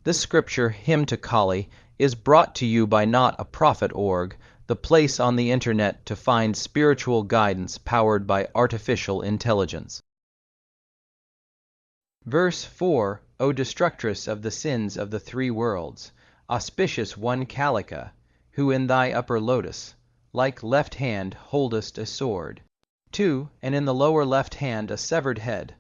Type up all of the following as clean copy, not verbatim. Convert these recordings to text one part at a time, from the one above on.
This scripture, Hymn to Kali, is brought to you by Not a Prophet org, the place on the internet to find spiritual guidance powered by artificial intelligence. Verse 4, O destructress of the sins of the three worlds, auspicious one Kālikā, who in thy upper lotus, like left hand, holdest a sword. 2, and in the lower left hand a severed head.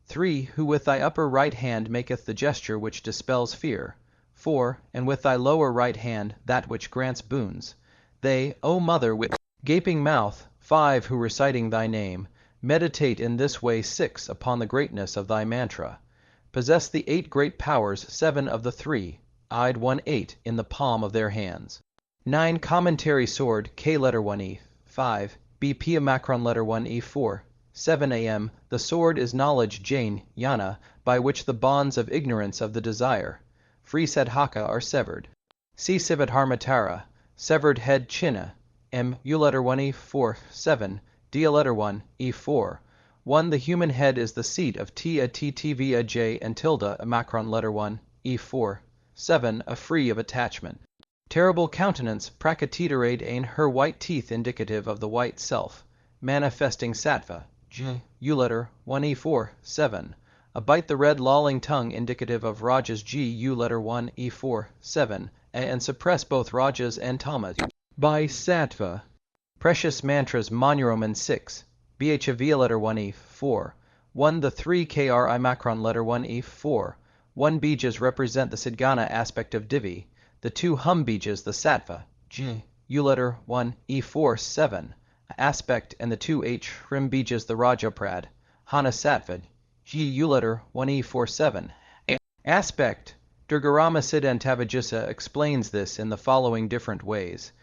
3, who with thy upper right hand maketh the gesture which dispels fear. 4, and with thy lower right hand that which grants boons. They, O Mother, with gaping mouth. 5, who reciting thy name, meditate in this way. 6, upon the greatness of thy mantra. Possess the 8 great powers. 7 of the 3, eyed 1/8 in the palm of their hands. 9, commentary sword, K letter 1E. 5, BP macron letter 1E. 4, 7 AM, the sword is knowledge, Jnana, Jnana, by which the bonds of ignorance of the desire, free Sadhaka, are severed. C Sivadharmatara, severed head, China, M U letter 1E. 4, 7, D letter 1, E4. 1, the human head is the seat of T a T T V a J and tilde a macron letter 1, E4. 7, a free of attachment. Terrible countenance, Prakatiterade ain, her white teeth indicative of the white self, manifesting sattva, J U letter 1E4. 7, a bite the red lolling tongue indicative of rajas, G U letter 1 E4. 7, and suppress both rajas and tamas by sattva. Precious mantras, Manuraman 6, BHV letter 1E4. 1, the 3 KRI macron letter 1E4. 1 bijas represent the Sadgana aspect of Divi, the 2 hum bijas the sattva, J U letter 1 E4. 7, aspect, and the 2 H rim bijas the Rajaprad, Hana sattva, G U letter 1 E4. 7, aspect. Durgarama Siddhantavajisa explains this in the following different ways.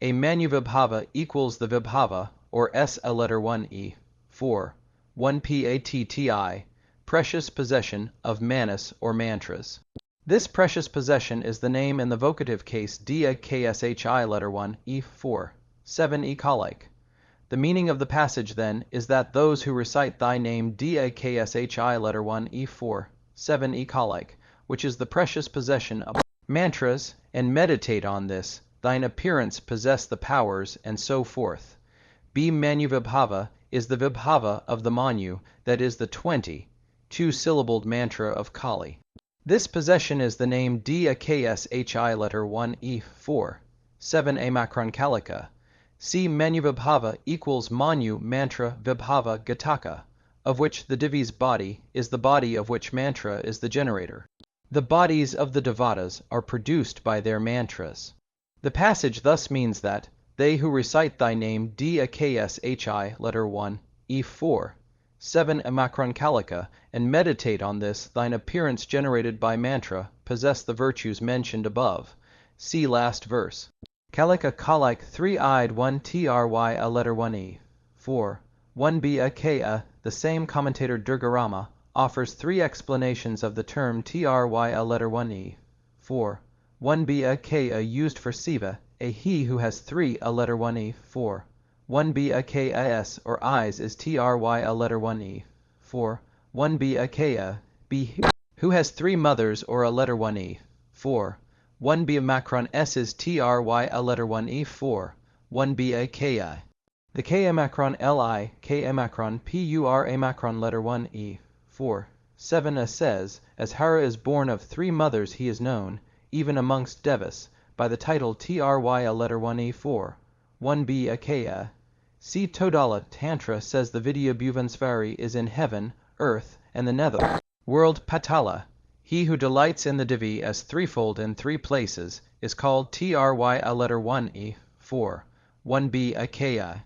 A manuvibhava equals the vibhava, or S a letter 1E. 4, 1 PATTI, precious possession of manas or mantras. This precious possession is the name in the vocative case Dia KSHI letter 1 E4. 7 Ekalike. The meaning of the passage then is that those who recite thy name Dia KSHI letter 1 E4. 7 Ekalike, which is the precious possession of mantras, and meditate on this, thine appearance possess the powers, and so forth. B Manuvibhava is the vibhava of the Manu, that is the 20, 2-syllabled mantra of Kali. This possession is the name Dia KSHI letter 1 E4. 7 A macron Kālikā. C Manuvibhava equals Manu mantra vibhava Gataka, of which the Divi's body is the body of which mantra is the generator. The bodies of the Devatas are produced by their mantras. The passage thus means that they who recite thy name Dia KSHI letter 1 E4. 7 Amakron Kālikā, and meditate on this, thine appearance generated by mantra, possess the virtues mentioned above. See last verse. Kālikā Kālik 3-eyed 1 TRY a letter 1E. 4. 1B a Ka, the same commentator Durgarama, offers 3 explanations of the term TRY a letter 1E. 4. 1B a Ka used for Siva, a he who has 3 a letter 1E. 4. 1B a Kas, or eyes, is TRY a letter 1E. 4. 1B a Ka, B who has 3 mothers, or a letter 1E. 4. 1B a macron S is TRY a letter 1E. 4. 1B a Ki. The Ka macron Li, Ka macron Pura macron letter 1E. 4. 7 a says, as Hara is born of 3 mothers he is known, even amongst Devas, by the title TRY a letter 1E. 4. 1B a Ka. C. Todala Tantra says the Vidya Bhuvaneswari is in heaven, earth, and the nether world Patala. He who delights in the Divi as threefold in 3 places is called TRY a letter 1E. 4. 1B a Ka.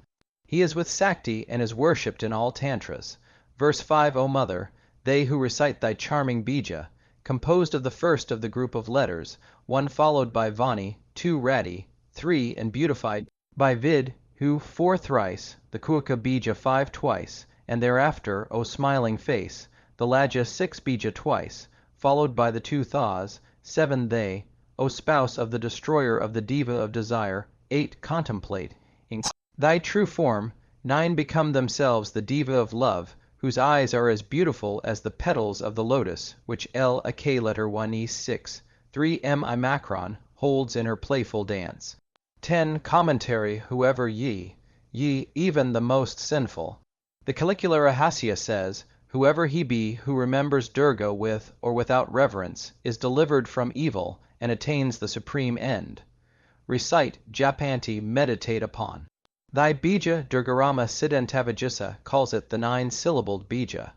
He is with Sakti and is worshipped in all Tantras. Verse 5 O Mother, they who recite thy charming bija, composed of the first of the group of letters, 1 followed by Vani, 2 Radi, 3 and beautified by Vid, who 4 thrice, the Kuaka bija 5 twice, and thereafter, O smiling face, the Laja 6 bija twice, followed by the 2 Thas, 7 they, O spouse of the destroyer of the Diva of desire, 8 contemplate, in thy true form, 9 become themselves the Diva of love, whose eyes are as beautiful as the petals of the lotus, which L a K letter 1E. 6, 3 mi holds in her playful dance. 10 Commentary Whoever ye, even the most sinful. The Calicula Rahasya says, whoever he be who remembers Durga with or without reverence is delivered from evil and attains the supreme end. Recite, japanti, meditate upon. Thy bija Durgarama Siddhantavajisa calls it the 9-syllabled bija.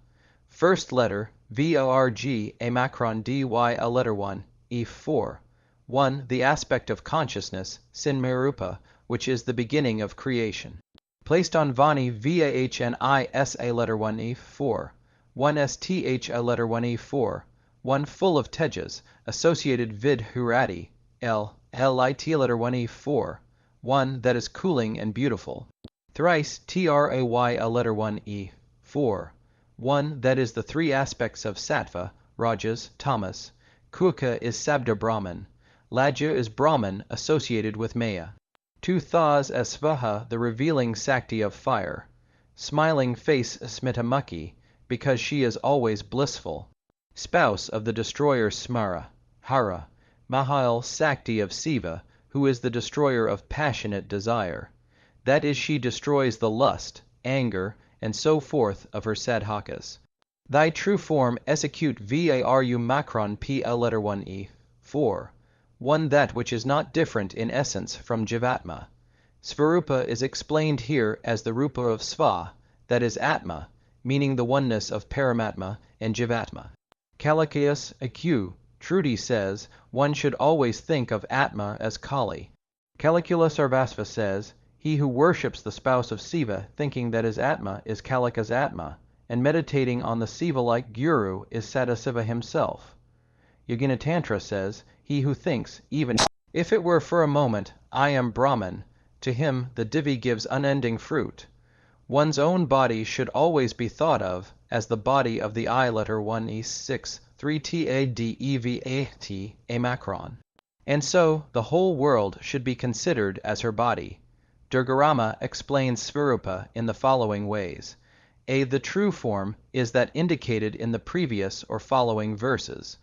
First letter, Vorg, a macron dy, a letter 1, E4. 1. The aspect of consciousness, Sinmerupa, which is the beginning of creation. Placed on Vani Vahnis a letter 1 E4. 1 Sth a letter 1 E4. 1 full of tejas, associated vid Hurati, Lit letter 1 E4. 1 that is cooling and beautiful. Thrice Tray a letter 1 E4. 1 that is the 3 aspects of Sattva, Rajas, Tamas. Kuka is Śabdabrahman. Lajya is Brahman associated with Maya. 2 Thas Svaha, the revealing Sakti of fire. Smiling face Smitamukhi, because she is always blissful. Spouse of the destroyer Smara, Hara. Mahāl Sakti of Siva, who is the destroyer of passionate desire. That is, she destroys the lust, anger, and so forth of her sadhakas. Thy true form execute Varu macron P a letter 1 E4. 1 that which is not different in essence from Jivatma. Svarupa is explained here as the Rupa of Sva, that is Atma, meaning the oneness of Paramatma and Jivatma. Kalikeus Aq. Trudy says, one should always think of Atma as Kali. Calicula Sarvasva says, he who worships the spouse of Siva thinking that his Atma is Kalika's Atma, and meditating on the Siva-like Guru is Sadasiva himself. Yogini Tantra says, he who thinks, even if it were for a moment, I am Brahman, to him the Divi gives unending fruit. One's own body should always be thought of as the body of the I letter 1 E6, 3 Tadevat, a macron. And so the whole world should be considered as her body. Durgarama explains Svarupa in the following ways. A. The true form is that indicated in the previous or following verses.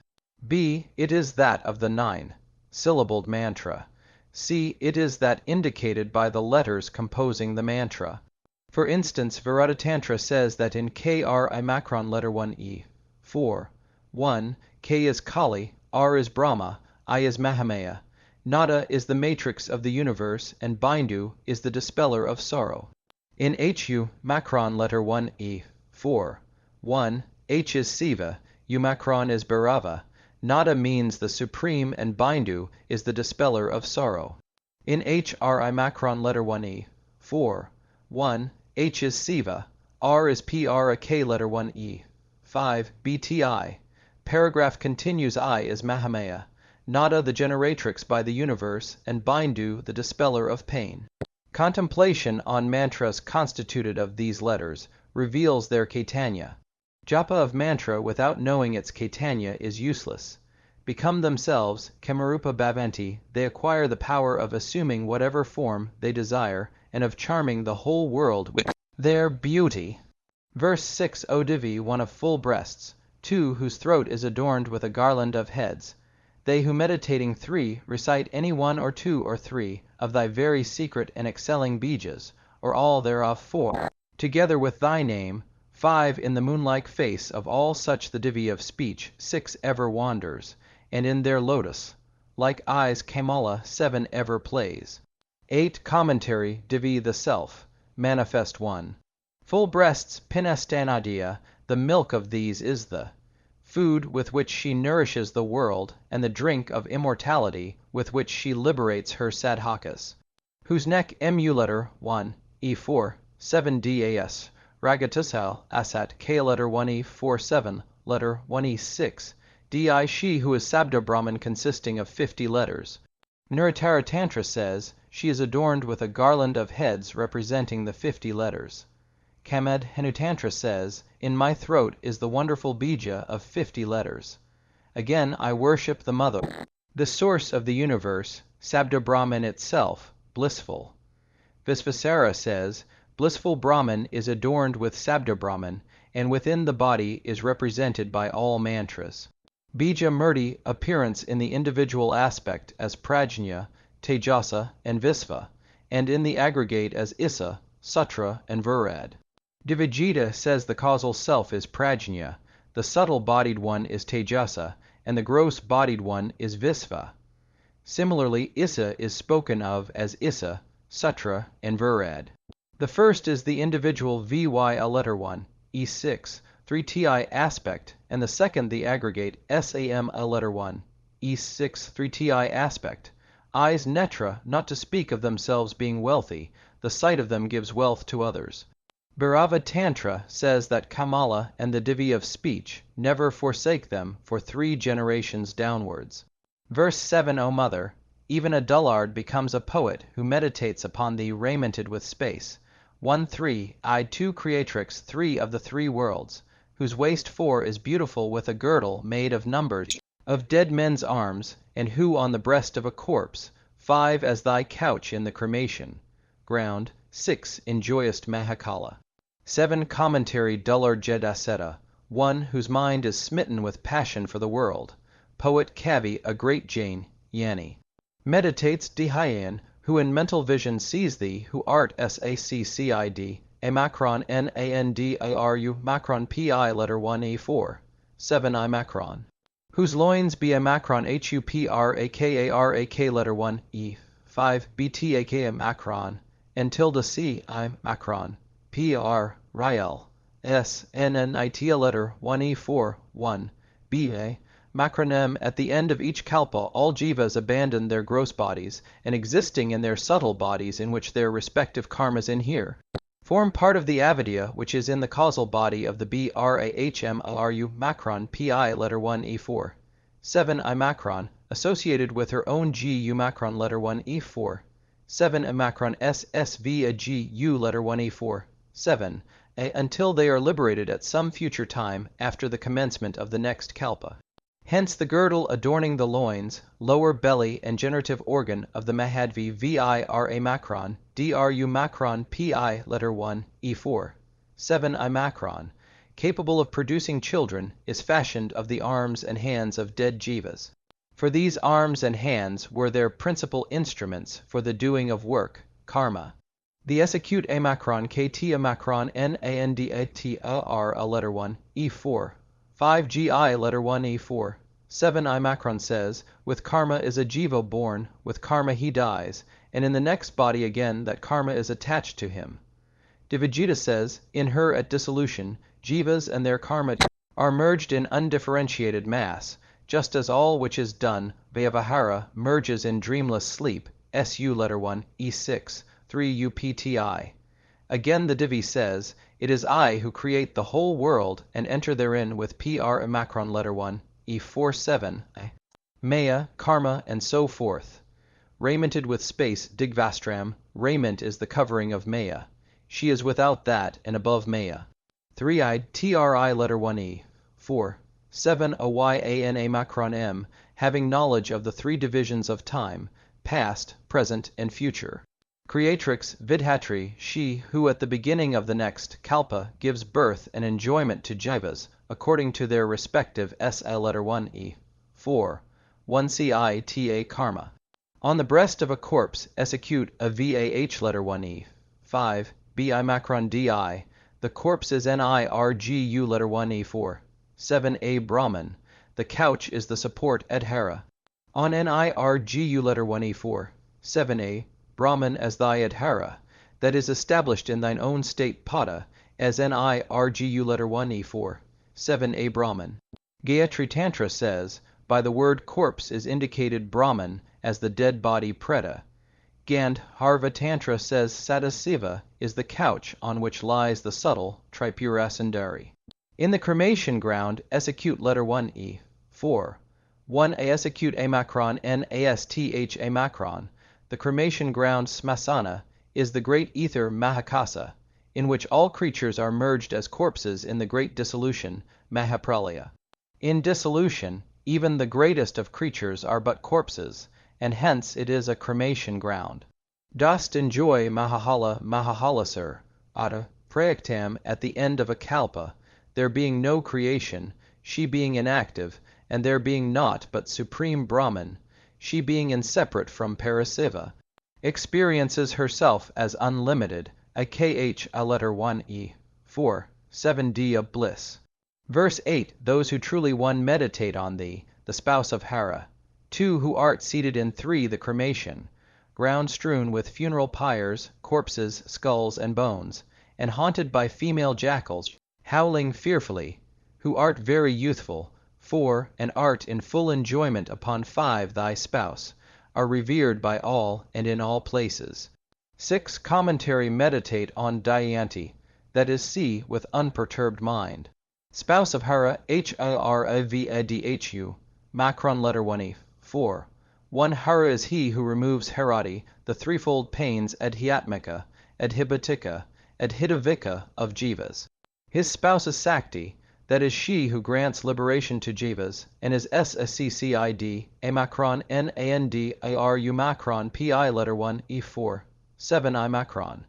B. It is that of the 9-syllabled mantra. C. It is that indicated by the letters composing the mantra. For instance, Virattatantra says that in Kr I macron letter 1 E4. 1. K is Kali, R is Brahma, I is Mahāmaya. Nada is the matrix of the universe, and Bindu is the dispeller of sorrow. In Hu macron letter 1 E4. 1. H is Siva, U macron is Bhairava. Nada means the supreme, and Bindu is the dispeller of sorrow. In Hr I macron letter 1 E4. 1. H is Siva, R is K letter 1 E. 5. Bti. Paragraph continues I is Mahāmaya. Nada the generatrix by the universe, and Bindu the dispeller of pain. Contemplation on mantras constituted of these letters reveals their Caitanya. Japa of mantra without knowing its Caitanya is useless. Become themselves, Kamarupa Bhavanti, they acquire the power of assuming whatever form they desire and of charming the whole world with their beauty. Verse 6 O Divi, one of full breasts, 2 whose throat is adorned with a garland of heads. They who meditating 3 recite any 1 or 2 or 3 of thy very secret and excelling bijas, or all thereof 4, together with thy name. 5 in the moon-like face of all such the Divi of speech 6 ever wanders, and in their lotus, like eyes Kamala 7 ever plays. 8 Commentary Divi the Self, Manifest 1. Full breasts Pinastanadiya, the milk of these is the food with which she nourishes the world, and the drink of immortality with which she liberates her sadhakas. Whose neck Mu letter 1 E4 7 Das. Ragatusal Asat K letter 1 E4 7 letter 1 E6 Di she who is Śabdabrahman consisting of 50 letters. Nirguṇa Tantra says she is adorned with a garland of heads representing the 50 letters. Kamed Henutantra says, in my throat is the wonderful bija of 50 letters. Again I worship the mother, the source of the universe, Śabdabrahman itself, blissful. Visvesara says, blissful Brahman is adorned with Śabdabrahman, and within the body is represented by all mantras. Bija Murti appearance in the individual aspect as Prajña, Tejasa, and Visva, and in the aggregate as Issa, Sutra, and Virad. Divijita says the causal self is Prajña, the subtle-bodied one is Tejasa, and the gross-bodied one is Visva. Similarly, Issa is spoken of as Issa, Sutra, and Virad. The first is the individual Vy a letter 1, E6, 3ti aspect, and the second the aggregate Sam a letter 1, E6, 3ti aspect. Eyes netra, not to speak of themselves being wealthy, the sight of them gives wealth to others. Bhairava Tantra says that Kamala and the Divi of speech never forsake them for 3 generations downwards. Verse 7, O Mother, even a dullard becomes a poet who meditates upon thee raimented with space. 1-3, I 2 creatrix 3 of the 3 worlds, whose waist 4 is beautiful with a girdle made of numbers of dead men's arms, and who on the breast of a corpse, 5 as thy couch in the cremation ground, 6 enjoyest Mahākāla. 7 commentary dullard Jedaseta, 1 whose mind is smitten with passion for the world, poet Kavi a great Jain, Yani. Meditates Dhyayan, who in mental vision sees thee, who art Saccid, a macron Nandaru macron pi letter 1 A4, 7 I macron, whose loins be a macron Huprakaraka letter 1 E, 5 Btak macron, and tilde C I macron, PR Rael, S Nnit letter 1 E4, 1, Ba, macronym. At the end of each Kalpa all Jivas abandon their gross bodies, and existing in their subtle bodies in which their respective karmas inhere, form part of the avidya which is in the causal body of the Brahmaru macron pi letter 1 E4, 7 I macron, associated with her own Gu macron letter 1 E4, 7 a macron SSV a Gu letter 1 E4, 7 a until they are liberated at some future time after the commencement of the next Kalpa. Hence the girdle adorning the loins, lower belly and generative organ of the Mahadvi Vira macron, Dru macron Pi letter 1 E4, 7 I macron, capable of producing children, is fashioned of the arms and hands of dead Jivas. For these arms and hands were their principal instruments for the doing of work, karma. The execute a macron kt a macron Nandatar a letter 1 E4, 5 Gi letter 1 E4, 7 I macron says, with karma is a jiva born, with karma he dies, and in the next body again that karma is attached to him. Divijita says, in her at dissolution, jivas and their karma are merged in undifferentiated mass, just as all which is done, Vyavahara, merges in dreamless sleep, Su letter 1, E6, 3 Upti. Again the Divi says, it is I who create the whole world and enter therein with PR macron letter 1, E4, 7, Maya, karma, and so forth. Raimented with space, Digvastram, raiment is the covering of Maya. She is without that and above Maya. 3-eyed Tri letter 1e, 4, 7 Oyana macron M, having knowledge of the 3 divisions of time, past, present, and future. Creatrix Vidhatri, she who at the beginning of the next Kalpa gives birth and enjoyment to Jivas, according to their respective SL letter 1e, 4, 1 Cita karma. On the breast of a corpse execute a VAH letter 1e, 5 Bi macron Di, the corpse is NIRGU letter 1e4, 7 A Brahman, the couch is the support adhara. On NIRGU letter 1e4, 7a Brahman as thy adhara, that is established in thine own state pada, as NIRGU letter 1e4, 7a Brahman. Gayatri Tantra says, by the word corpse is indicated Brahman as the dead body preta. Gandharva Tantra says Sadasiva is the couch on which lies the subtle Tripura Sundari. In the cremation ground, execute letter 1e, 4, 1 a execute a macron NASTH a macron. The cremation ground Smasana is the great ether Mahākāsa, in which all creatures are merged as corpses in the great dissolution, Mahāpralaya. In dissolution, even the greatest of creatures are but corpses, and hence it is a cremation ground. Dost enjoy Mahāhalasar, Ada Prayaktam at the end of a Kalpa, there being no creation, she being inactive, and there being naught but supreme Brahman, she being inseparate from Parasiva, experiences herself as unlimited, a kh a letter 1e, 4, 7d of bliss. Verse 8. Those who truly 1 meditate on thee, the spouse of Hara, 2 who art seated in 3 the cremation, ground strewn with funeral pyres, corpses, skulls, and bones, and haunted by female jackals, howling fearfully, who art very youthful, 4 and art in full enjoyment upon 5 thy spouse, are revered by all and in all places. 6 commentary meditate on Dayanti, that is see with unperturbed mind. Spouse of Hara, Haravadhu, Macron letter 1e, 4. 1 Hara is he who removes Harati, the threefold pains adhyatmika, adhibatika, adhitavika of Jīvas. His spouse is Sakti, that is she who grants liberation to Jīvas, and is Saccid, Amacron Nand Aru Macron Pi letter 1 E4, 7 I Macron.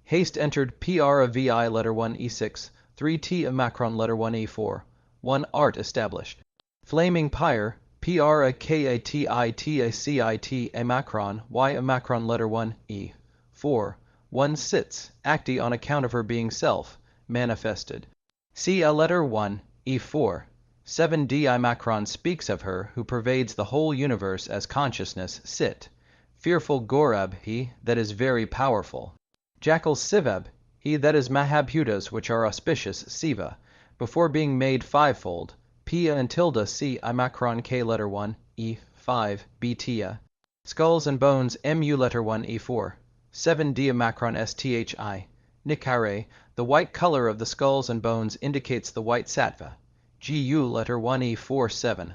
Haste entered Pravi letter 1 E6, 3T Amacron letter 1 E4, 1 Art established. Flaming pyre, Prakatitac Amacron Y Amacron letter 1 E, 4, 1 sits, acti on account of her being self, manifested. See a letter 1, E4, 7D I Macron speaks of her who pervades the whole universe as consciousness, sit. Fearful Gorab, he that is very powerful. Jackal Sivab, he that is Mahābhyutas which are auspicious, Siva, before being made fivefold. Pia and tilde C I Macron K letter 1, E5, Btia. Skulls and bones Mu letter 1, E4, 7D Macron STHI. Nikare, the white color of the skulls and bones indicates the white sattva. Gu letter 1E4 7.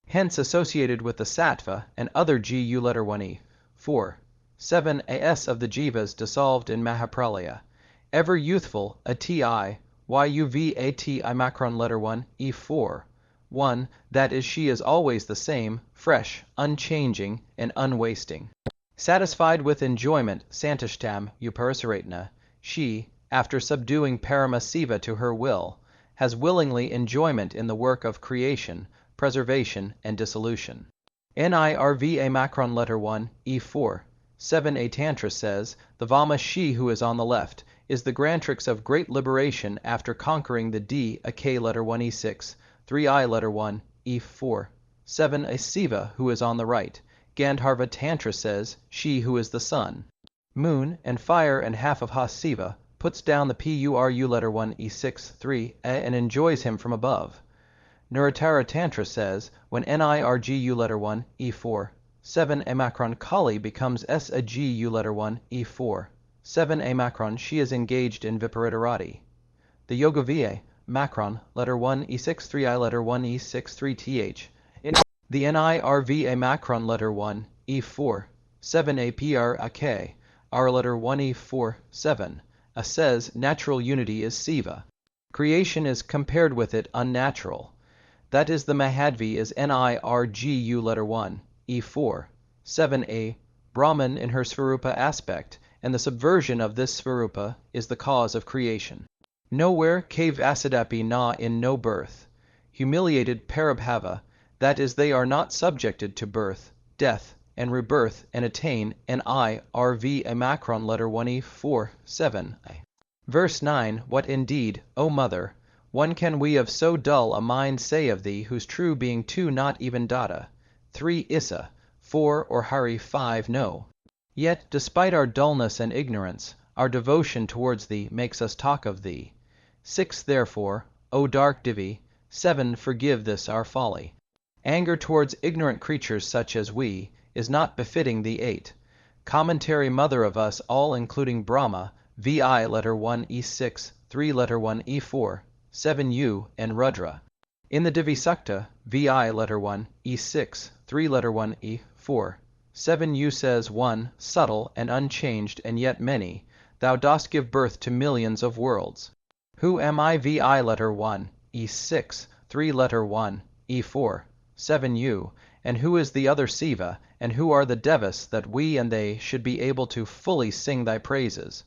Hence associated with the sattva and other Gu letter 1E 4. 7 As of the Jīvas dissolved in Mahāpralaya. Ever youthful, a Ti, Yuvat I Macron letter 1 E4. 1. That is she is always the same, fresh, unchanging, and unwasting. Satisfied with enjoyment, Santishtam Uparasaratna, she, after subduing Paramasiva to her will, has willingly enjoyment in the work of creation, preservation, and dissolution. Nirva Macron letter 1, E4, 7a Tantra says, the Vama she who is on the left, is the grantrix of great liberation after conquering the D, a K letter 1 E6, 3I letter 1, E4, 7 a Siva who is on the right. Gandharva Tantra says, she who is the sun. Moon, and fire and half of Ha-Siva, puts down the Puru letter 1 E6, 3, and enjoys him from above. Nuratara Tantra says, when Nirgu letter 1, E4, 7 a Macron Kali becomes S a Gu letter 1, E4, 7 a Macron she is engaged in Viparitarati. The Yogaviya, Macron, letter 1 E6, 3I letter 1 E6, 3th. The Nirva Macron letter 1, E4, 7 a Pr a K, R letter 1 E4, 7, a says natural unity is Siva. Creation is compared with it unnatural. That is the Mahāvidyā is Nirgu letter 1, E4, 7a, Brahman in her Svarupa aspect, and the subversion of this Svarupa is the cause of creation. Nowhere cave asidapi na in no birth. Humiliated Parabhava, that is they are not subjected to birth, death, and rebirth, and attain Nirva a Macron letter 1e4, 7. Verse 9, what indeed, O Mother, one can we of so dull a mind say of thee, whose true being 2 not even Dada, 3 Issa, 4 or Hari 5 no. Yet, despite our dullness and ignorance, our devotion towards thee makes us talk of thee. 6 therefore, O dark Divi, 7 forgive this our folly. Anger towards ignorant creatures such as we is not befitting the 8. Commentary mother of us all including Brahma, Vi letter 1 E6, 3 letter 1 E4, 7 U, and Rudra. In the Divisukta, Vi letter 1 E6, 3 letter 1 E4, 7 U says 1, subtle and unchanged and yet many, thou dost give birth to millions of worlds. Who am I Vi letter 1, E6, 3 letter 1, E4, 7 U, and who is the other Siva, and who are the Devas that we and they should be able to fully sing thy praises?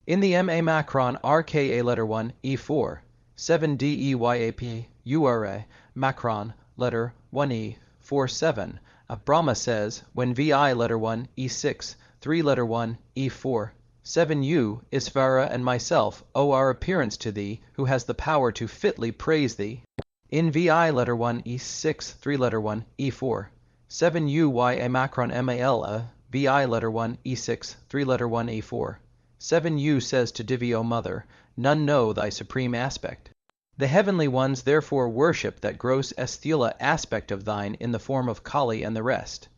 In the Ma Macron RKA letter 1, E4, 7 DEYAP, URA, Macron, letter 1e, 4-7. Brahma says, when vi letter 1, e6, 3 letter 1, e4, 7 you, Isvara and myself, owe our appearance to thee, who has the power to fitly praise thee. In vi letter 1, e6, 3 letter 1, e4, 7 u y a macron mal, vi letter 1, e6, 3 letter 1, e4, 7 u says to Divi, O Mother, none know thy supreme aspect. The heavenly ones therefore worship that gross aesthula aspect of thine in the form of Kali and the rest.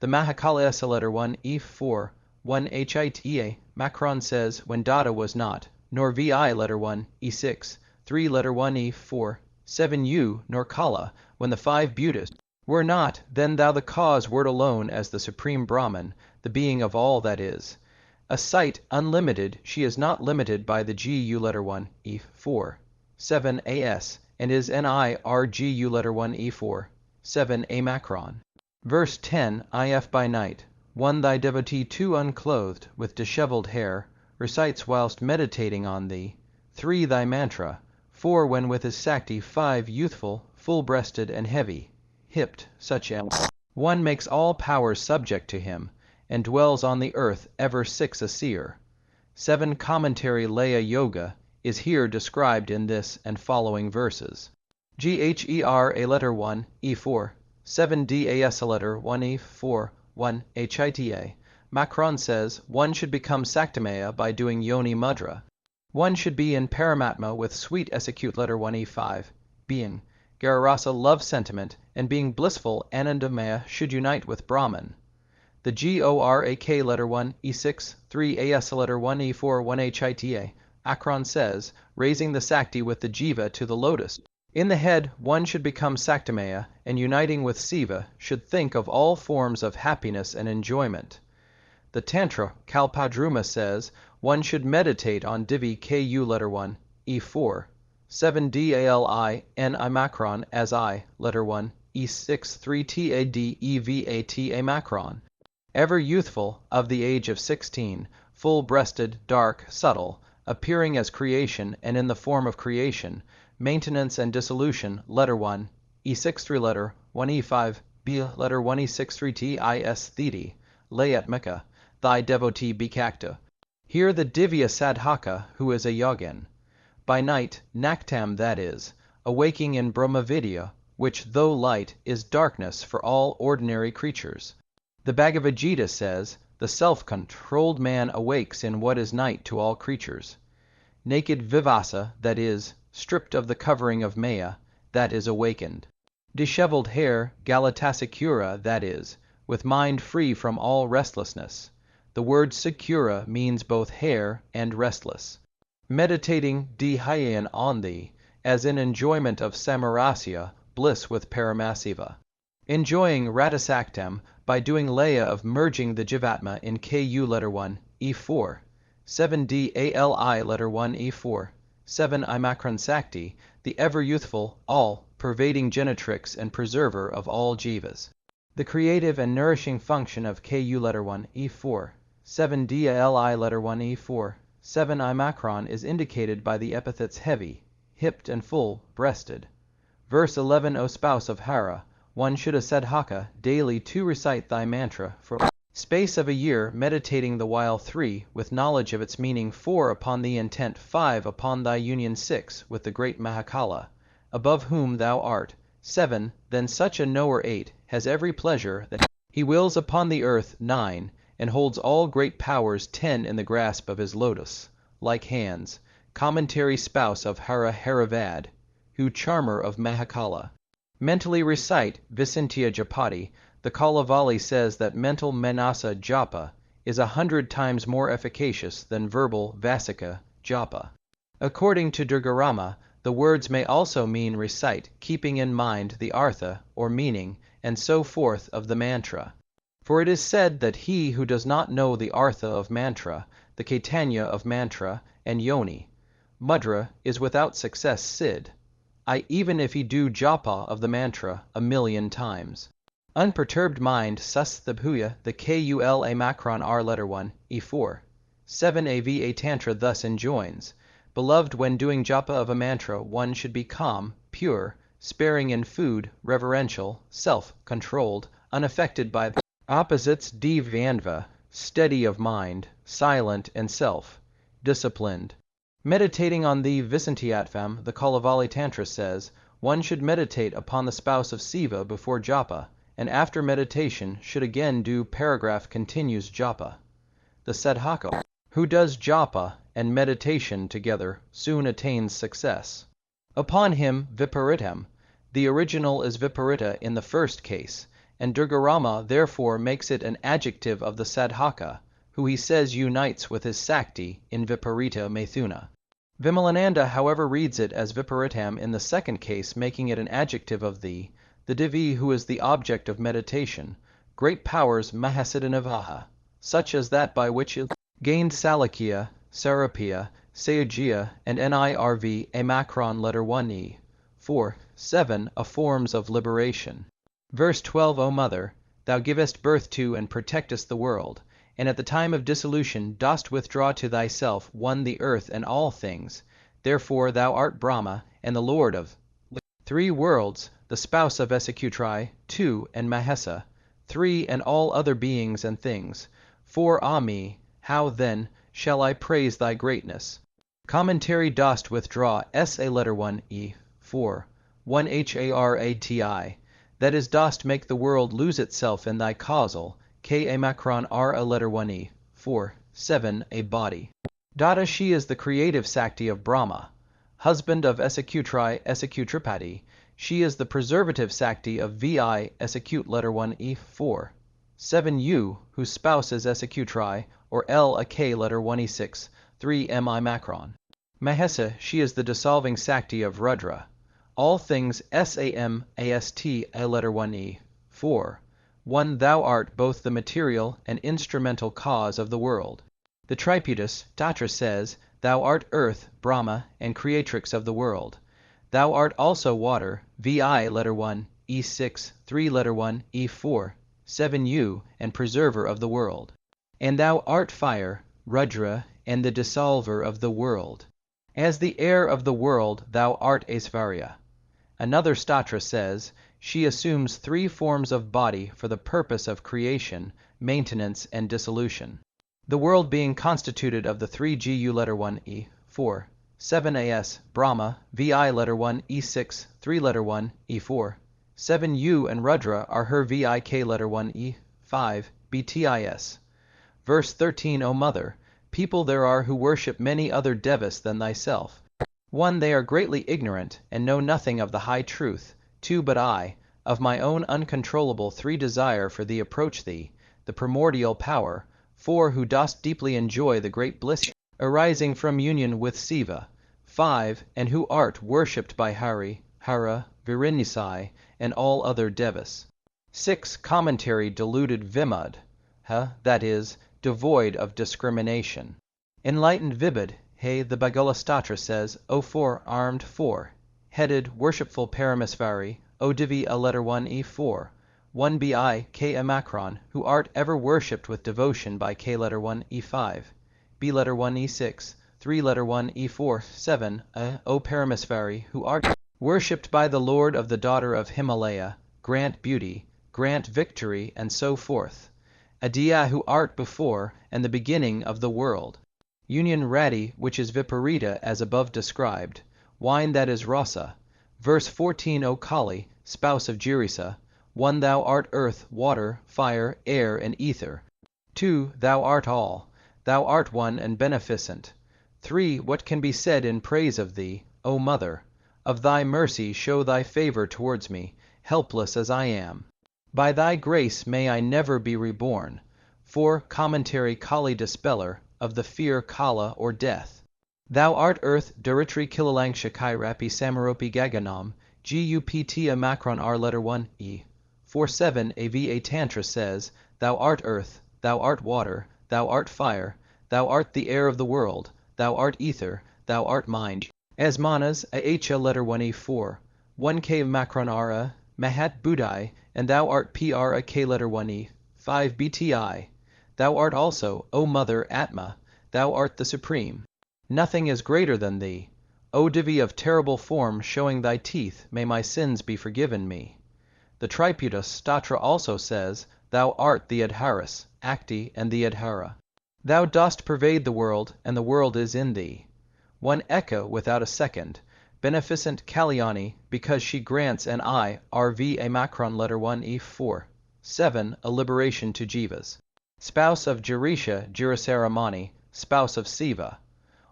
The Mahākāla letter 1, e4, 1 hita, Macron says, when Dada was not, nor vi letter 1, e6, 3 letter 1, e4, 7 u, nor Kala, when the 5 beauties were not, then thou the cause wert alone as the supreme Brahman, the being of all that is. A sight unlimited, she is not limited by the gu letter 1, e4, 7 as, and is ni rgu letter 1, e4, 7 a macron. Verse 10, if by night, one thy devotee too unclothed, with dishevelled hair, recites whilst meditating on thee, 3 thy mantra, 4 when with his Sakti, 5 youthful, full-breasted and heavy, hipped, such as 1 makes all powers subject to him, and dwells on the earth ever 6 a seer. 7 commentary Laya Yoga is here described in this and following verses. Gher a letter 1, e4, 7 das a letter 1 e4, 1 hita. Macron says, one should become Saktamaya by doing Yoni Mudra. One should be in Paramatma with sweet execute letter 1 e5, being Gararasa love sentiment, and being blissful Anandamaya should unite with Brahman. The Gorak letter 1 e6, 3 as letter 1 e4, 1 hita. Akron says, raising the Sakti with the Jiva to the lotus. In the head, one should become Saktamaya, and uniting with Siva, should think of all forms of happiness and enjoyment. The Tantra Kalpa says, one should meditate on Divi Ku letter 1, e4, 7 dali n I macron as I, letter 1, e6, 3 tad evat a macron. Ever youthful, of the age of 16, full-breasted, dark, subtle, appearing as creation and in the form of creation, maintenance and dissolution, letter 1, e6 3 letter, 1 e5, b letter 1 e6 3 t is theti, layatmika, thy devotee Bhikakta. Here the Divya Sadhaka, who is a yogin. By night, Naktam that is, awaking in Brahmavidya, which though light, is darkness for all ordinary creatures. The Bhagavad Gita says, the self-controlled man awakes in what is night to all creatures. Naked Vivasa, that is, stripped of the covering of Maya, that is awakened. Dishevelled hair, Galatasakura, that is, with mind free from all restlessness. The word Sakura means both hair and restless. Meditating Dhyayan on thee, as in enjoyment of Samarasya, bliss with Paramasiva. Enjoying Radhasaktam by doing Laya of merging the Jivatma in Ku letter 1, e4, 7 dali letter 1 e4, 7 Imacron Sakti, the ever-youthful, all-pervading genetrix and preserver of all jivas. The creative and nourishing function of Ku letter 1 e4, 7 dali letter 1 e4, 7 Imacron is indicated by the epithets heavy, hipped and full-breasted. Verse 11, O spouse of Hara, one should a Sadhaka daily to recite thy mantra for space of a year, meditating the while 3, with knowledge of its meaning 4 upon the intent 5 upon thy union 6 with the great Mahākāla, above whom thou art, 7, then such a knower 8, has every pleasure that he wills upon the earth 9, and holds all great powers 10 in the grasp of his lotus, like hands, commentary spouse of Hara Haravad, who charmer of Mahākāla. Mentally recite Visintya Japati. The Kalavali says that mental Manasa Japa is 100 times more efficacious than verbal Vasika Japa. According to Durgarama, the words may also mean recite, keeping in mind the artha, or meaning, and so forth of the mantra. For it is said that he who does not know the artha of mantra, the Caitanya of mantra, and yoni, mudra, is without success siddh, even if he do japa of the mantra 1,000,000 times. Unperturbed mind sasthabhuya, the kul a macron r letter 1, e4, 7 a tantra thus enjoins. Beloved, when doing japa of a mantra, one should be calm, pure, sparing in food, reverential, self-controlled, unaffected by the opposites, dvyanva, steady of mind, silent and self-disciplined. Meditating on the Visantiatvam, the Kalavali Tantra says, one should meditate upon the spouse of Siva before japa, and after meditation should again do paragraph continues japa. The sadhaka, who does japa and meditation together, soon attains success. Upon him viparitam, the original is viparita in the first case, and Durgarama therefore makes it an adjective of the sadhaka, who he says unites with his sakti in viparita methuna. Vimalananda, however, reads it as viparitam in the second case, making it an adjective of the divi who is the object of meditation, great powers mahasiddhanavaha, such as that by which it gained Salakya, Sarapya, Sayajya, and Nirv a macron letter 1e. 4. 7. A forms of liberation. Verse 12. O Mother, thou givest birth to and protectest the world, and at the time of dissolution dost withdraw to thyself one the earth and all things. Therefore thou art Brahma, and the Lord of 3 worlds, the spouse of Esakutrai, 2, and Mahesa, 3, and all other beings and things. 4. Ah me, how then shall I praise thy greatness? Commentary dost withdraw s a letter 1e. 4. 1 harati, that is, dost make the world lose itself in thy causal, k a macron r a letter 1e. 4. 7. A body. Dada, she is the creative sakti of Brahma, husband of Esakutrai Esakutrapati. She is the preservative sakti of vi Esakut letter 1e. 4. 7. U, whose spouse is Esakutrai, or L a k letter 1e6. 3. Mi macron. Mahesa, she is the dissolving sakti of Rudra. All things sam ast a letter 1e. 4. 1. Thou art both the material and instrumental cause of the world. The Triputis, Tatra says, thou art earth, Brahma, and creatrix of the world. Thou art also water, vi letter 1, e6, 3 letter 1, e4, 7 u, and preserver of the world. And thou art fire, Rudra, and the dissolver of the world. As the air of the world thou art Aisvarya. Another statra says, she assumes 3 forms of body for the purpose of creation, maintenance, and dissolution. The world being constituted of the 3 gu letter 1 e, 4, 7 as, Brahma, vi letter 1 e6, 3 letter 1, e4, 7 u and Rudra are her vik letter 1 e, 5, btis. Verse 13. O Mother, people there are who worship many other devas than thyself. 1. They are greatly ignorant, and know nothing of the high truth. 2. But I, of my own uncontrollable 3 desire for thee approach thee, the primordial power. 4. Who dost deeply enjoy the great bliss arising from union with Siva. 5. And who art worshipped by Hari, Hara, Virinisai, and all other devas. 6. Commentary diluted vimud, that is, devoid of discrimination. Enlightened vibud, the Bhagavastatra says, O 4 armed 4, headed worshipful Paramasvari, O Divi a letter 1 e4, 1 bi k a macron, who art ever worshipped with devotion by k letter 1 e5, b letter 1 e6, 3 letter 1 e4, 7 O Paramasvari, who art worshipped by the Lord of the daughter of Himalaya, grant beauty, grant victory, and so forth. Adiya, who art before and the beginning of the world. Union Radi, which is Viparita as above described, wine that is rasa. Verse 14. O Kali, spouse of Jirisa, 1. Thou art earth, water, fire, air, and ether. 2. Thou art all. Thou art one and beneficent. 3. What can be said in praise of thee, O Mother? Of thy mercy show thy favor towards me, helpless as I am. By thy grace may I never be reborn. 4. Commentary Kali Dispeller, of the fear Kala or death. Thou art earth, Daritri Kilalang Shakairapi Samaropi Gaganam, Gupta Macron R letter 1 e. 4.7 AVA Tantra says, thou art earth, thou art water, thou art fire, thou art the air of the world, thou art ether, thou art mind. As manas, AHA letter 1e4, 1k Macron R Mahat Budai, and thou art PR a k letter 1e, 5 BTI. Thou art also, O Mother Atma, thou art the Supreme. Nothing is greater than thee. O Divi of terrible form, showing thy teeth, may my sins be forgiven me. The Karpūrādistotra also says, Thou art the Adharas, Acti, and the Adhara. Thou dost pervade the world, and the world is in thee. One Eka without a second, beneficent Kalyani, because she grants an I, RV a Macron letter 1 E4, 7, a liberation to Jīvas. Spouse of Jirisha, Jirasaramani, spouse of Siva.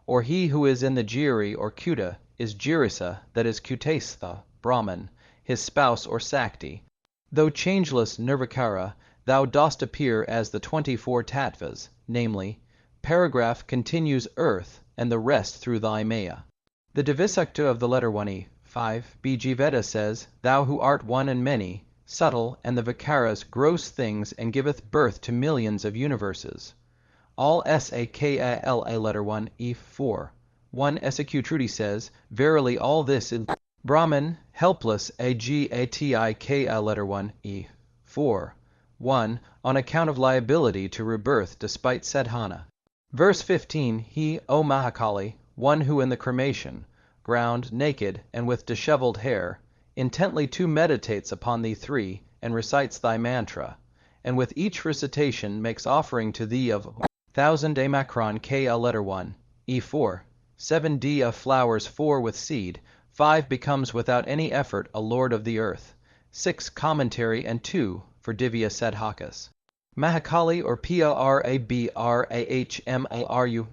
Or he who is in the Jiri or Kuta is Jirisa, that is Kutastha, Brahman, his spouse or Sakti. Though changeless Nirvakara, thou dost appear as the 24 tattvas, namely, paragraph continues earth, and the rest through thy Maya. The Divisakta of the letter 1e, 5, B.G. Veda says, Thou who art one and many, subtle, and the Vikaras gross things, and giveth birth to millions of universes. All Sakala letter 1 E4. 1 Trudy says, Verily all this is Brahman, helpless Agatika letter 1 E4. 1. On account of liability to rebirth despite sadhana. Verse 15, He, O Mahākāla, one who in the cremation, ground, naked, and with disheveled hair, intently too meditates upon thee 3, and recites thy mantra, and with each recitation makes offering to thee of 1000 Amacron Ka letter 1, E4, 7D of flowers 4 with seed, 5 becomes without any effort a lord of the earth, 6 commentary and 2 for Divya Sadhakas. Mahākāla or Prabhmaru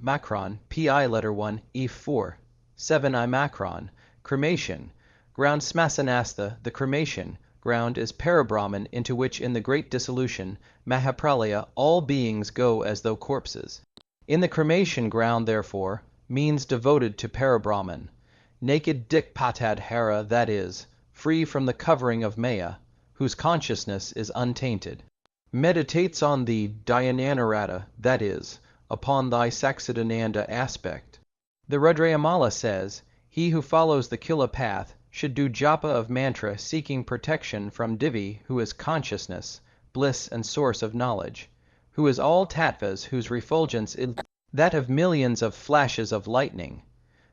Macron, Pi letter 1, E4, 7 I Macron, cremation, ground Smasanastha, the cremation, ground is Parabrahman into which in the great dissolution, Mahāpralaya, all beings go as though corpses. In the cremation ground, therefore, means devoted to Parabrahman, naked Dikpatad Hara, that is, free from the covering of Maya, whose consciousness is untainted. Meditates on the Dhyananarata, that is, upon thy Saccidānanda aspect. The Rudrayamala says, He who follows the Kila path should do japa of mantra seeking protection from Divi, who is consciousness, bliss and source of knowledge, who is all tattvas whose refulgence is that of millions of flashes of lightning.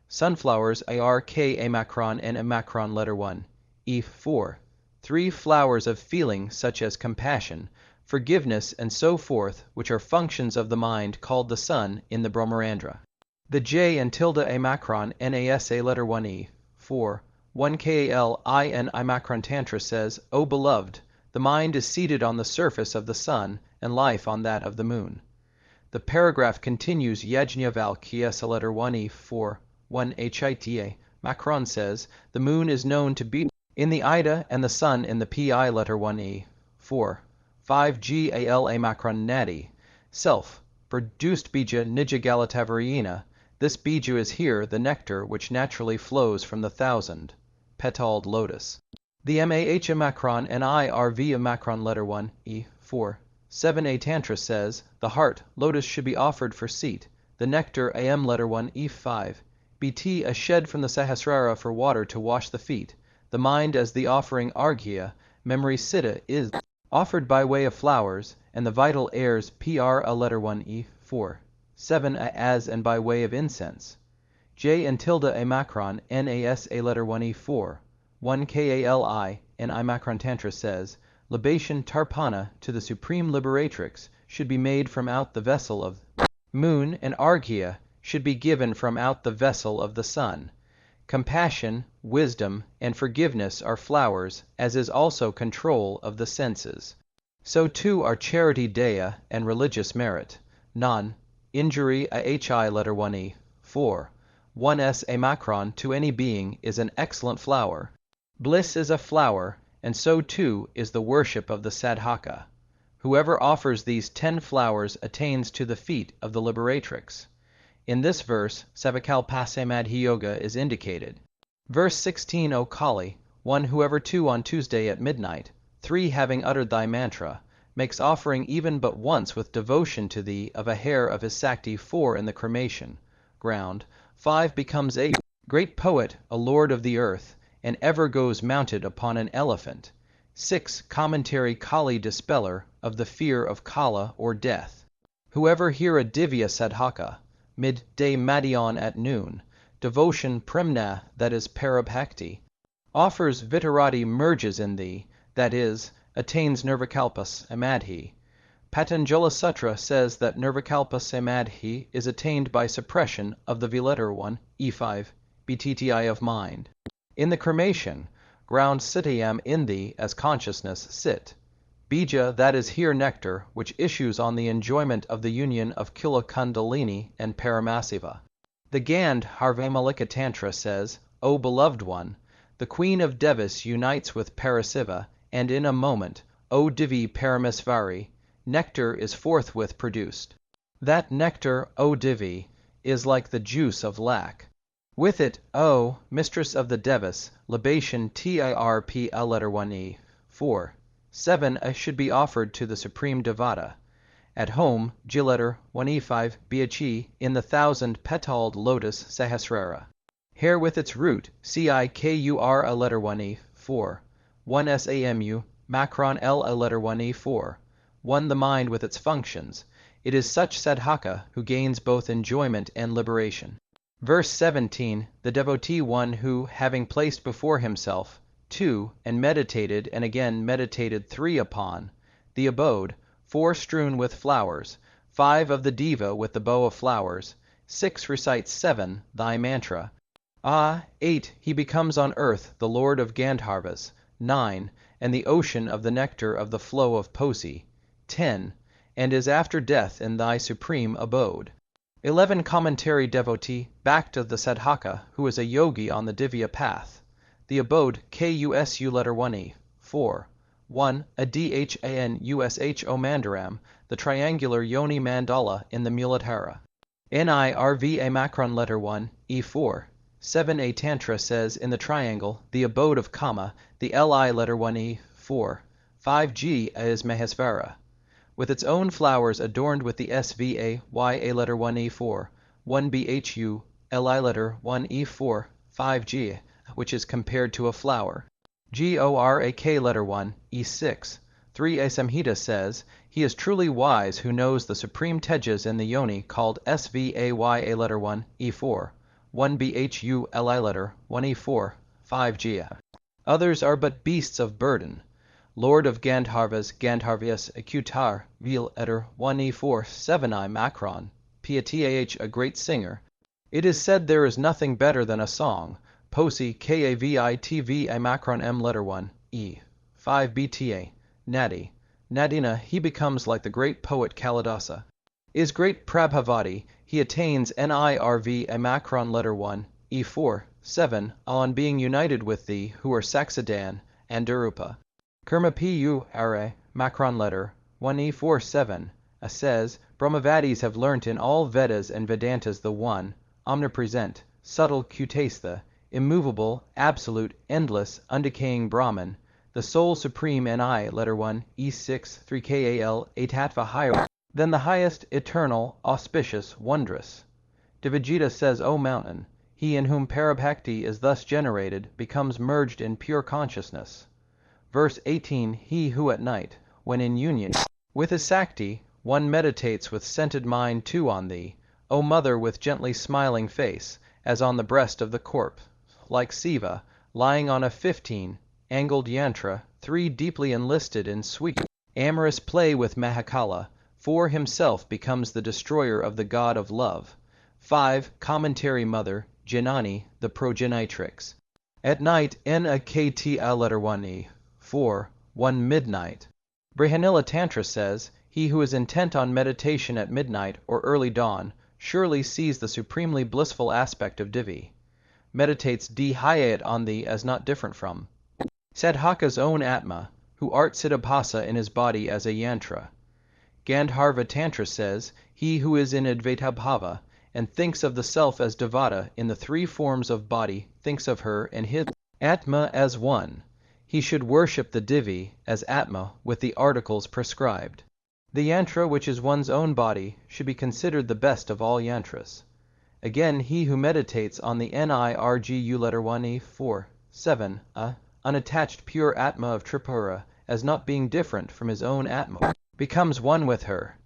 Sunflowers ark amacron and amacron letter 1, E4, 3 flowers of feeling such as compassion, forgiveness and so forth, which are functions of the mind called the sun in the Brahmarandra. The J and tilde amacron NASA letter 1E, 4, 1 Kal I and Imacron Tantra says, O beloved, the mind is seated on the surface of the sun, and life on that of the moon. The paragraph continues Yajñavalkya letter 1E 4, 1 Hita. Macron says, the moon is known to be in the Ida and the sun in the Pi letter 1E 4, 5 Gal Macron Nadi. Self, produced bija Nijagalatavaryena. This biju is here the nectar which naturally flows from the 1000 petaled lotus. The Mah Macron and IRV Macron letter 1, E4, 7a Tantra says, the heart, lotus should be offered for seat, the nectar Am letter 1, E5, Bt a shed from the Sahasrara for water to wash the feet, the mind as the offering Arghya, memory Siddha is offered by way of flowers, and the vital airs PR a letter 1, E4, 7 as and by way of incense. J and tilde a macron NAS a letter 1 E4, 1 KALI and Imacron Tantra says, libation tarpana to the Supreme Liberatrix should be made from out the vessel of moon, and Arghya should be given from out the vessel of the sun. Compassion, wisdom, and forgiveness are flowers, as is also control of the senses. So too are charity daya and religious merit. Non, injury a hi letter 1e, 4. 1s a macron to any being is an excellent flower. Bliss is a flower, and so too is the worship of the sadhaka. Whoever offers these 10 flowers attains to the feet of the liberatrix. In this verse, Savikalpasamadhi Yoga is indicated. Verse 16, O Kali, one whoever 2 on Tuesday at midnight, 3 having uttered thy mantra, makes offering even but once with devotion to thee of a hair of his Sakti 4 in the cremation ground, 5 becomes a great poet, a lord of the earth, and ever goes mounted upon an elephant. 6 commentary Kali dispeller of the fear of Kala or death. Whoever hear a Divya Sadhaka, midday Madhyan at noon, devotion premna, that is parabhakti, offers vitarati, merges in thee, that is, attains nirvikalpa samadhi. Patanjala Sutra says that nirvikalpa samadhi is attained by suppression of the V1, E5, BTTI of mind. In the cremation, ground sitayam in thee as consciousness sit. Bija, that is here nectar, which issues on the enjoyment of the union of Kula Kundalini and Paramasiva. The Gandharva Tantra says, O beloved one, the queen of Devas unites with Parasiva, and in a moment, O Divi Paramisvari, nectar is forthwith produced. That nectar, O Divi, is like the juice of lac. With it, O mistress of the Devas, libation TIRP 4. 7 should be offered to the Supreme Devata. At home, G1E5 Biachi in the 1,000-petaled lotus Sahasrara. Hair with its root, CIKUR 4. 1 SAMU, Macron L 4. 1 the mind with its functions. It is such sadhaka who gains both enjoyment and liberation. Verse 17, the devotee one who, having placed before himself, 2, and meditated and again meditated 3 upon, the abode, 4 strewn with flowers, 5 of the diva with the bow of flowers, 6 recites 7, thy mantra. 8, he becomes on earth the lord of Gandharvas, 9, and the ocean of the nectar of the flow of Posi, 10, and is after death in thy supreme abode. 11 commentary devotee, back to the sadhaka, who is a yogi on the divya path. The abode, KUSU 4. 1 a DHANUSH O Mandaram, the triangular yoni mandala in the Muladhara. NIRV a Macron 1, E4. 7 a Tantra says in the triangle, the abode of Kama, the LI 1 E4. 5G is Mahesvara, with its own flowers adorned with the SVA YA 1 E4. 1 BHU LI 1 E4. 5G, which is compared to a flower. GORAK 1 E6. 3 a Samhita says, he is truly wise who knows the supreme tejas in the yoni called SVAYA 1 E4. 1 BHU LI 1 E4. 5G. Others are but beasts of burden. Lord of Gandharvas, Gandharvyas, Akutar, Vil Etter 1 E4. 7 I Macron, Piatah, a great singer. It is said there is nothing better than a song. Posi KAVITV a Macron M 1 E. 5 BTA. Nadi. Nadina, he becomes like the great poet Kalidasa. Is great Prabhavati, he attains NIRV a Macron 1 E4. 7 on being united with thee who are Saccidānanda and Durupa. Karma Pu Are Macron 1 E4. 7 says, Brahmavadis have learnt in all Vedas and Vedantas the one, omnipresent, subtle Kutastha, immovable, absolute, endless, undecaying Brahman, the sole supreme NI 1 E6 3KAL a tattva higher than the highest, eternal, auspicious, wondrous. Devajita says, O mountain, he in whom Parabhakti is thus generated becomes merged in pure consciousness. Verse 18, he who at night, when in union with his Sakti, one meditates with scented mind too on thee, O mother with gently smiling face, as on the breast of the corpse, like Śiva, lying on a 15, angled yantra, 3 deeply enlisted in sweet, amorous play with Mahākāla, 4 himself becomes the destroyer of the god of love. 5 commentary mother, Janani, the progenitrix. At night, NAKTL 1 E. 4. 1 midnight. Brihanila Tantra says, he who is intent on meditation at midnight or early dawn surely sees the supremely blissful aspect of Divi. Meditates Dhyayat on thee as not different from Sadhaka's own Atma, who art Siddhabhasa in his body as a yantra. Gandharva Tantra says, he who is in Advaita-bhava and thinks of the self as Devata in the 3 forms of body thinks of her and his Atma as one. He should worship the Divi as Atma with the articles prescribed. The yantra which is one's own body should be considered the best of all yantras. Again, he who meditates on the NIRGU 1 E4. 7 unattached pure Atma of Tripura as not being different from his own Atma, becomes one with her.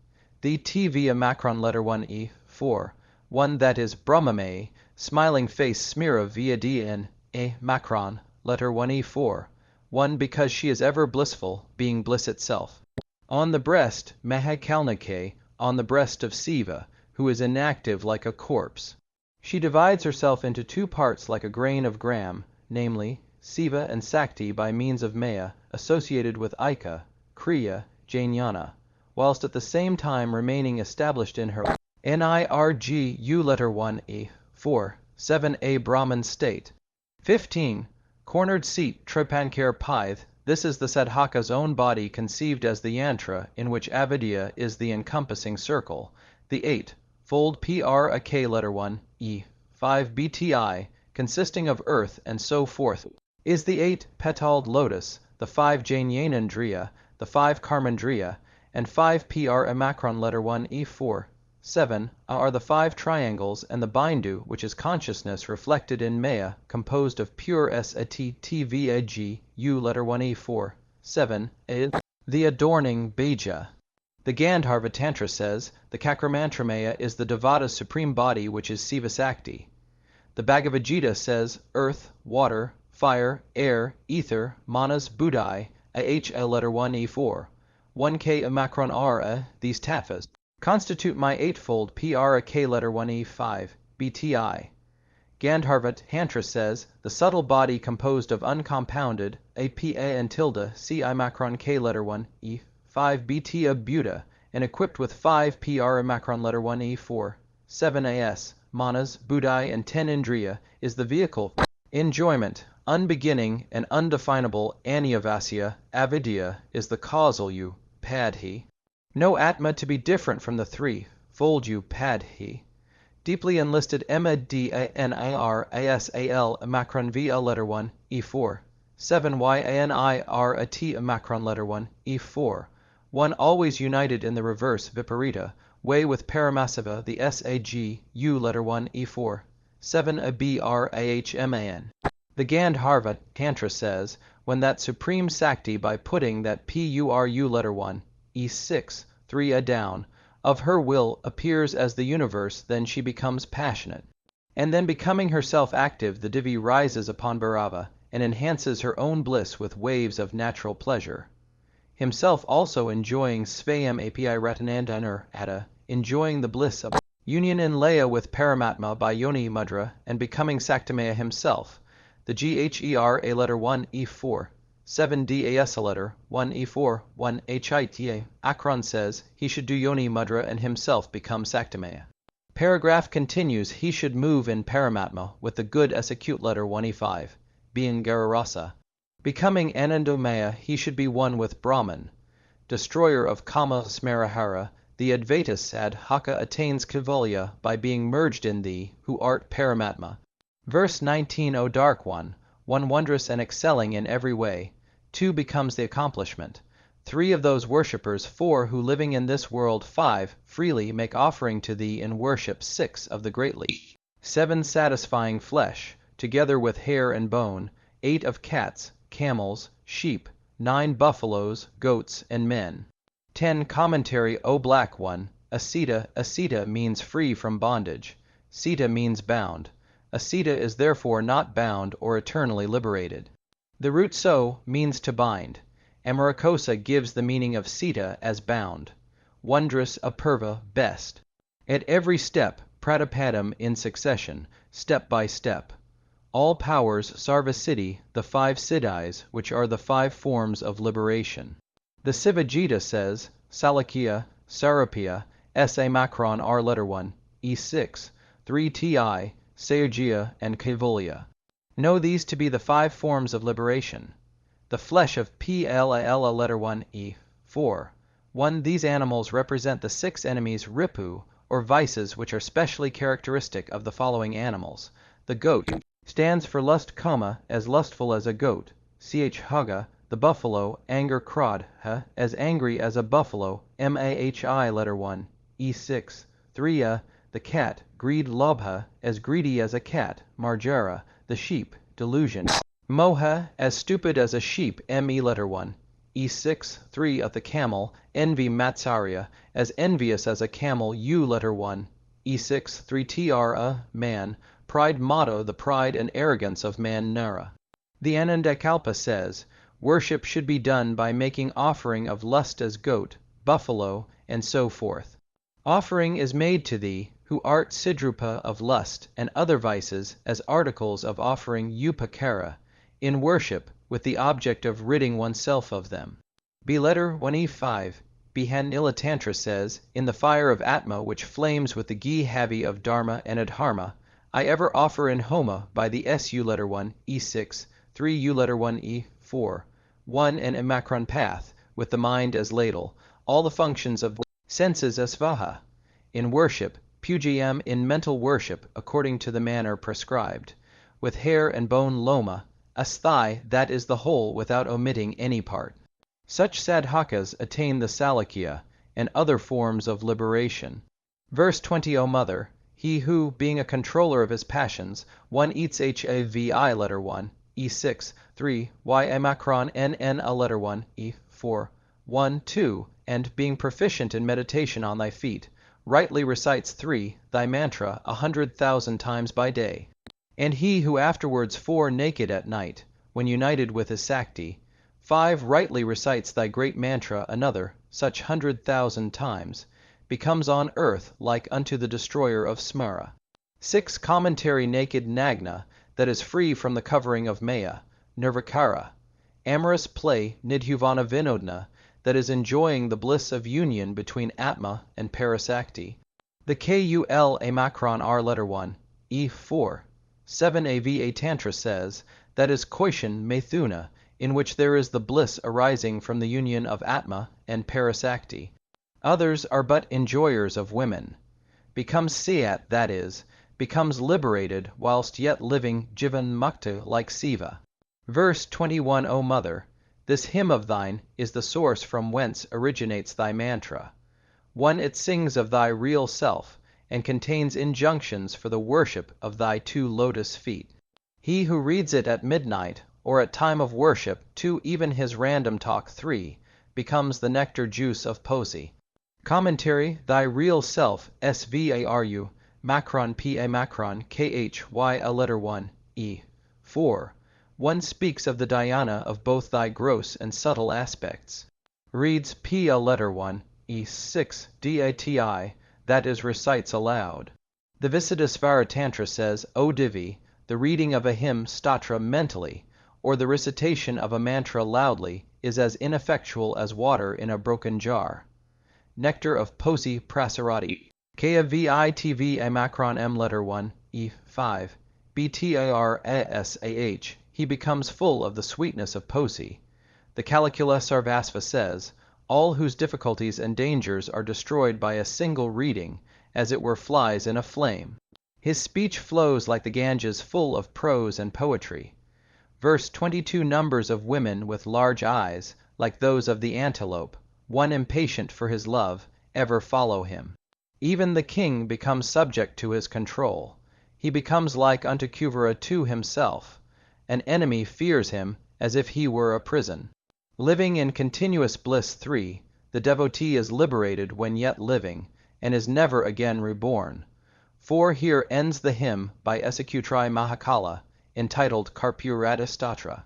The Tvya Macron 1 E4. 1 that is Brahmamay, smiling face Smira via D in A Macron, letter 1E4, 1 because she is ever blissful, being bliss itself. On the breast, Mahākāla, on the breast of Śiva, who is inactive like a corpse. She divides herself into two parts like a grain of gram, namely, Śiva and Sakti by means of Maya, associated with Aika, Kriya, Jnana, whilst at the same time remaining established in her Nirgu letter 1E, 4, 7a Brahman state. 15. Cornered seat Tripankar Pyth. This is the sadhaka's own body conceived as the yantra, in which avidya is the encompassing circle. The 8. Fold Praka letter 1, E, 5 Bti, consisting of earth and so forth, is the 8 petaled lotus, the 5 Jnanendriya, the 5 Karmendriya, and 5 Pr Amacron letter 1 E4. 7 are the 5 triangles, and the bindu, which is consciousness reflected in Maya, composed of pure Sat Tvag U letter 1 E4. 7 is the adorning Bija. The Gandharva Tantra says the Kakramantramaya is the Devada's supreme body, which is Siva Sakti. The Bhagavad Gita says earth, water, fire, air, ether, manas, buddhai, AHL letter 1 E4. 1K Amacron R, these tattvas, constitute my eightfold Praka letter 1 E5, BTI. Gandharva Tantra says the subtle body composed of uncompounded APA and tilde CI Macron K letter 1 E5 BT of Buddha, and equipped with 5 PR Macron letter 1 E4, 7 AS, manas, buddhai, and 10 indriya, is the vehicle. Enjoyment, unbeginning and undefinable aniyavasya, avidya, is the causal you, padhi. No atma to be different from the 3, fold you, padhi. Deeply enlisted MDANIR ASAL Macron VA letter 1 E4, 7 YANIR AT Macron letter 1 E4, 1 always united in the reverse viparita, way with Paramasava the SAG U letter 1 E4, 7 ABRAHMAN. The Gandharva Tantra says, when that supreme Sakti by putting that PURU letter 1, E6, 3 down, of her will appears as the universe, then she becomes passionate. And then becoming herself active, the Divi rises upon Bhairava, and enhances her own bliss with waves of natural pleasure. Himself also enjoying Svayam API Ratanandanar Atta, enjoying the bliss of union in Laya with Paramatma by Yoni Mudra, and becoming Saktamaya himself. The GHER A letter 1 E4, 7 DAS a letter 1 E4, 1 HITA. Akron says he should do Yoni Mudra and himself become Saktamaya. Paragraph continues he should move in Paramatma with the good as acute letter 1 E5, being Gararasa. Becoming Anandamaya, he should be one with Brahman. Destroyer of Kama Smarahara, the Advaita Sadhaka attains Kaivalya by being merged in thee, who art Paramatma. Verse 19 O Dark One, one wondrous and excelling in every way. 2 becomes the accomplishment. 3 of those worshippers, 4 who living in this world, 5 freely make offering to thee in worship, 6 of the greatly. 7 satisfying flesh, together with hair and bone, 8 of cats, camels, sheep, 9 buffaloes, goats, and men. 10 commentary O Black One, Asita means free from bondage. Sita means bound. Asita is therefore not bound or eternally liberated. The root so means to bind. Amarakosa gives the meaning of Sita as bound. Wondrous apurva, best. At every step, pratipadam in succession, step by step. All powers Sarvasiddhi, the 5 siddhis, which are the 5 forms of liberation. The Sivajita says, Salakya, Sarapya, S.A. Macron R letter 1, E6, 3 Ti, Sayajya, and Kaivalya. Know these to be the 5 forms of liberation. The flesh of Plala letter 1 E4. 1 These animals represent the 6 enemies Ripu, or vices, which are specially characteristic of the following animals. The goat stands for lust koma, as lustful as a goat. Haga, the buffalo, anger krodha, as angry as a buffalo. Mahi letter 1 E6. 3 the cat, greed lobha, as greedy as a cat. Marjara, the sheep, delusion. Moha, as stupid as a sheep. Me letter 1 E6. 3 of the camel, envy matsarya, as envious as a camel. U letter 1 E6. 3 Tra, man, pride motto the pride and arrogance of man Nara. The Kalpa says, worship should be done by making offering of lust as goat, buffalo, and so forth. Offering is made to thee, who art Sidrupa of lust and other vices as articles of offering upakara, in worship with the object of ridding oneself of them. B. Letter 1E5. Behan Tantra says, in the fire of Atma which flames with the ghee heavy of Dharma and Adharma, I ever offer in Homa by the SU letter 1, E6, 3 U letter 1, E4, 1 and Imacron path, with the mind as ladle, all the functions of senses as Svaha. In worship, Pujayam in mental worship according to the manner prescribed, with hair and bone Loma, asthai that is the whole without omitting any part. Such sadhakas attain the Salikya and other forms of liberation. Verse 20. O Mother, he who, being a controller of his passions, one eats Havi letter 1, E6, 3, Y Imacron NN a letter 1, E4, 1, 2, and being proficient in meditation on thy feet, rightly recites 3, thy mantra 100,000 times by day. And he who afterwards 4 naked at night, when united with his Sakti, 5 rightly recites thy great mantra another, such 100,000 times, becomes on earth like unto the destroyer of Smara. 6 commentary naked Nagna, that is free from the covering of Maya, Nirvikara. Amorous play Nidhuvana Vinodna, that is enjoying the bliss of union between Atma and Parasakti. The Kul Amacron R letter 1, E4, 7 Ava Tantra says, that is Koishan Methuna, in which there is the bliss arising from the union of Atma and Parasakti. Others are but enjoyers of women. Becomes Siyat, that is, becomes liberated whilst yet living Jivan Mukta like Siva. Verse 21. O Mother, this hymn of thine is the source from whence originates thy mantra. One it sings of thy real self, and contains injunctions for the worship of thy 2 lotus feet. He who reads it at midnight, or at time of worship, 2 even his random talk 3, becomes the nectar juice of Posi. Commentary, thy real self, Svaru, Macron Pa Macron, Khy a letter 1, E4. One speaks of the dhyana of both thy gross and subtle aspects. Reads P a letter 1, E6, Dati, that is recites aloud. The Visiddhasvara Tantra says, O Divi, the reading of a hymn statra mentally, or the recitation of a mantra loudly, is as ineffectual as water in a broken jar. Nectar of Posi Prasarati. Kvitv Amacron M letter 1, E5, Btarasah, he becomes full of the sweetness of Posi. The Calicula Sarvasva says, all whose difficulties and dangers are destroyed by a single reading, as it were flies in a flame. His speech flows like the Ganges full of prose and poetry. Verse 22. Numbers of women with large eyes, like those of the antelope, one impatient for his love, ever follow him. Even the king becomes subject to his control. He becomes like unto Kuvara to himself. An enemy fears him as if he were a prison. Living in continuous bliss 3, the devotee is liberated when yet living, and is never again reborn. 4 here ends the hymn by Executri Mahākāla, entitled Karpūrādistotra.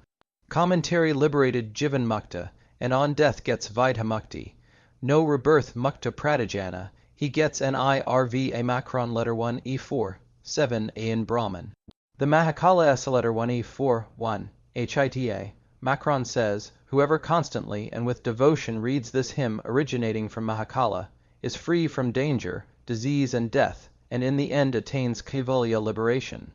Commentary liberated Jivan Mukta, and on death gets Vaidha Mukti. No rebirth Mukta Pradajana, he gets an IRV a Macron letter 1 E4, 7 a in Brahman. The Mahākāla S letter 1 E4, 1, HITA, Macron says, whoever constantly and with devotion reads this hymn originating from Mahākāla is free from danger, disease and death, and in the end attains Kaivalya liberation.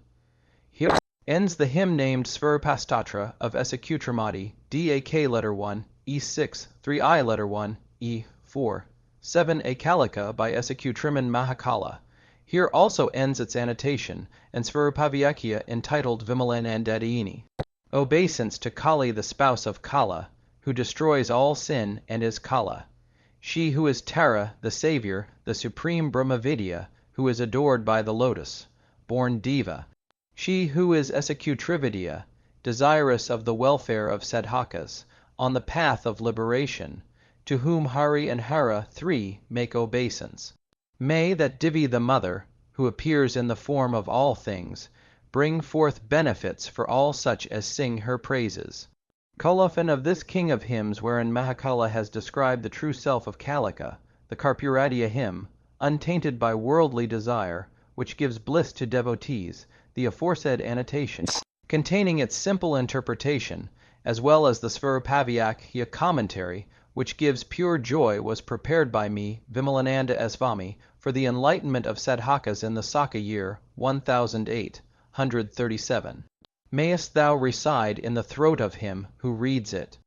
Here ends the hymn named Svarupastatra of Esakutramati, DAK letter 1, E6, 3I letter 1, E4, 7 a Kālikā by Esakutraman Mahākāla. Here also ends its annotation, and Svarupavyakya entitled Vimalanandadini. Obeisance to Kali, the spouse of Kala, who destroys all sin and is Kala. She who is Tara, the Savior, the supreme Brahmavidya, who is adored by the lotus, born Diva. She who is Esakutrividya, desirous of the welfare of sadhakas, on the path of liberation, to whom Hari and Hara 3 make obeisance. May that Divi the Mother, who appears in the form of all things, bring forth benefits for all such as sing her praises. Colophon of this king of hymns, wherein Mahākāla has described the true self of Kālikā, the Karpūrādistotra hymn, untainted by worldly desire, which gives bliss to devotees, the aforesaid annotation, containing its simple interpretation, as well as the Svarupavyākhya commentary, which gives pure joy, was prepared by me, Vimalananda Svami, for the enlightenment of sadhakas in the Saka year 1008, 137. Mayest thou reside in the throat of him who reads it.